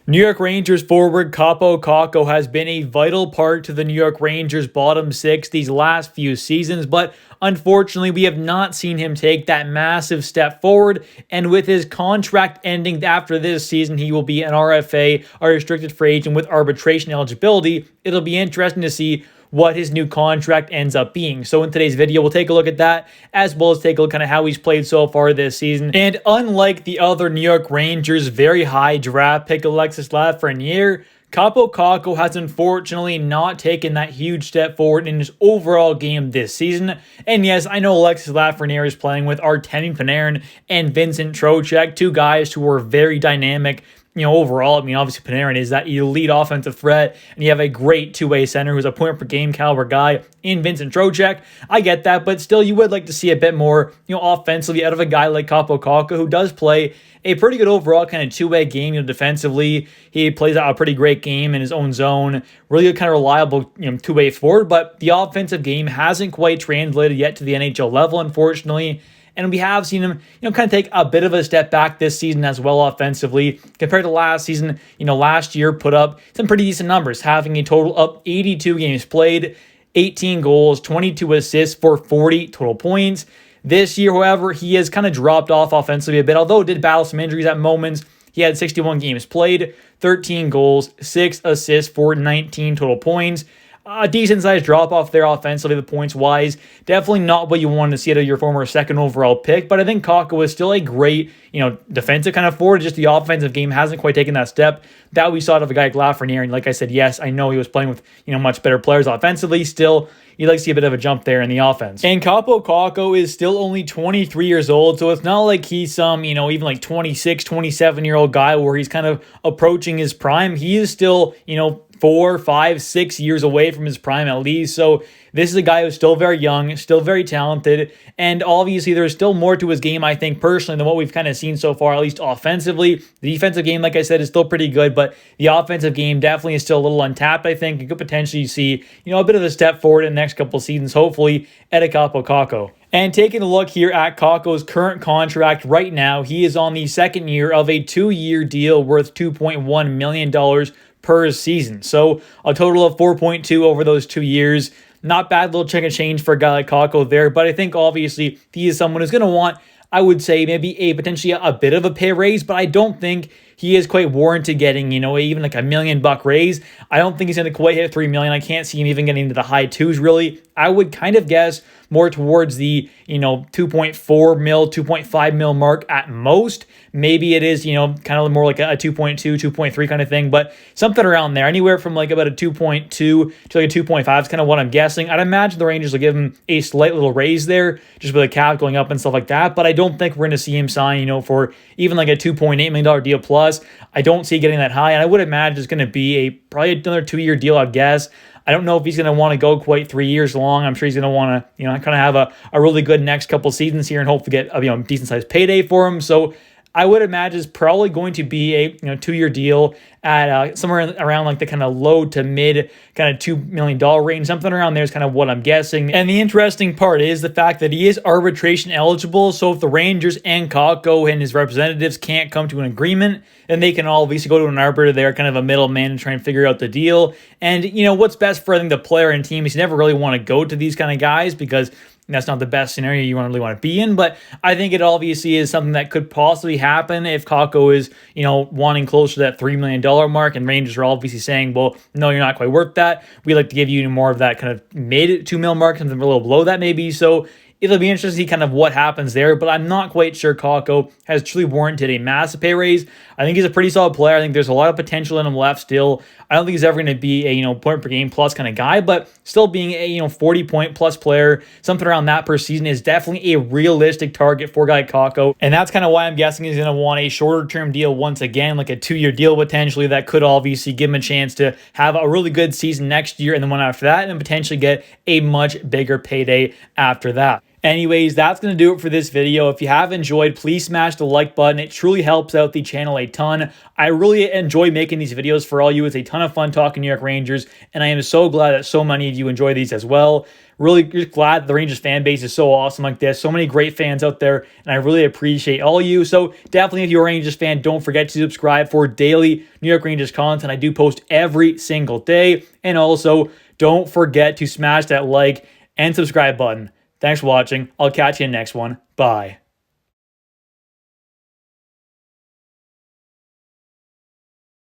New York Rangers forward Kappo Kakko has been a vital part to the New York Rangers' bottom six these last few seasons, but unfortunately, we have not seen him take that massive step forward. And with his contract ending after this season, he will be an RFA, a restricted free agent with arbitration eligibility. It'll be interesting to see what his new contract ends up being. So in today's video, we'll take a look at that, as well as take a look kind of how he's played so far this season. And unlike the other New York Rangers' very high draft pick Alexis Lafreniere, Kappo Kakko has unfortunately not taken that huge step forward in his overall game this season. And yes, I know Alexis Lafreniere is playing with Artemi Panarin and Vincent Trocheck, two guys who are very dynamic. Overall, obviously Panarin is that elite offensive threat, and you have a great two-way center who's a point-per-game caliber guy in Vincent Trocheck. I get that, but still, you would like to see a bit more, offensively out of a guy like Kappo Kakko, who does play a pretty good overall kind of two-way game. Defensively, he plays out a pretty great game in his own zone. Really good, kind of reliable, two-way forward, but the offensive game hasn't quite translated yet to the NHL level, unfortunately. And we have seen him, kind of take a bit of a step back this season as well offensively compared to last season. Last year put up some pretty decent numbers, having a total of 82 games played, 18 goals, 22 assists for 40 total points. This year, however, he has kind of dropped off offensively a bit, although did battle some injuries at moments. He had 61 games played, 13 goals, 6 assists for 19 total points. A decent-sized drop-off there offensively, the points-wise. Definitely not what you wanted to see out of your former second overall pick, but I think Kakko is still a great, defensive kind of forward. Just the offensive game hasn't quite taken that step that we saw out of a guy like Lafreniere. And like I said, yes, I know he was playing with, much better players offensively. Still, you'd like to see a bit of a jump there in the offense. And Kappo Kakko is still only 23 years old, so it's not like he's some, even like 26, 27-year-old guy where he's kind of approaching his prime. He is still, 4, 5, 6 years away from his prime at least. So this is a guy who's still very young, still very talented, and obviously there's still more to his game, I think, personally, than what we've kind of seen so far, at least offensively. The defensive game, like I said, is still pretty good, but the offensive game definitely is still a little untapped, I think. You could potentially see, a bit of a step forward in the next couple of seasons, hopefully, at a Kappo Kakko. And taking a look here at Kakko's current contract right now, he is on the second year of a 2-year deal worth $2.1 million per season. So a total of 4.2 over those 2 years. Not bad little chunk of change for a guy like Kakko there, but I think obviously he is someone who's going to want, I would say, maybe potentially a bit of a pay raise, but I don't think he is quite warranted getting, even like $1 million raise. I don't think he's going to quite hit $3 million. I can't see him even getting into the high twos, really. I would kind of guess more towards the, 2.4 mil, 2.5 mil mark at most. Maybe it is, kind of more like a 2.2, 2.3 kind of thing, but something around there. Anywhere from like about a 2.2 to like a 2.5 is kind of what I'm guessing. I'd imagine the Rangers will give him a slight little raise there, just with the cap going up and stuff like that, but I don't think we're going to see him sign, for even like a $2.8 million deal plus. I don't see getting that high, and I would imagine it's going to be probably another 2-year deal, I'd guess. I don't know if he's going to want to go quite 3 years long. I'm sure he's going to want to, kind of have a really good next couple seasons here and hope to get a decent-sized payday for him. So I would imagine it's probably going to be a 2-year deal at somewhere around like the kind of low to mid kind of $2 million range. Something around there is kind of what I'm guessing. And the interesting part is the fact that he is arbitration eligible. So if the Rangers and Kakko and his representatives can't come to an agreement, then they can all obviously go to an arbiter there, kind of a middleman, and try and figure out the deal. And what's best for I think the player and team is you never really want to go to these kind of guys because that's not the best scenario you really want to be in, but I think it obviously is something that could possibly happen if Kakko is, wanting closer to that $3 million mark, and Rangers are obviously saying, well, no, you're not quite worth that. We'd like to give you more of that kind of mid $2 million mark, something a little below that maybe. So it'll be interesting to see kind of what happens there, but I'm not quite sure Kakko has truly warranted a massive pay raise. I think he's a pretty solid player. I think there's a lot of potential in him left still. I don't think he's ever going to be a, point per game plus kind of guy, but still being a, 40-point plus player, something around that per season is definitely a realistic target for a guy like Kakko. And that's kind of why I'm guessing he's going to want a shorter term deal once again, like a 2-year deal potentially that could obviously give him a chance to have a really good season next year and the one after that, and then potentially get a much bigger payday after that. Anyways, that's going to do it for this video. If you have enjoyed, please smash the like button. It truly helps out the channel a ton. I really enjoy making these videos for all you. It's a ton of fun talking New York Rangers, and I am so glad that so many of you enjoy these as well. Really just glad the Rangers fan base is so awesome like this. So many great fans out there, and I really appreciate all you. So definitely, if you're a Rangers fan, don't forget to subscribe for daily New York Rangers content. I do post every single day. And also, don't forget to smash that like and subscribe button. Thanks for watching. I'll catch you in the next one. Bye.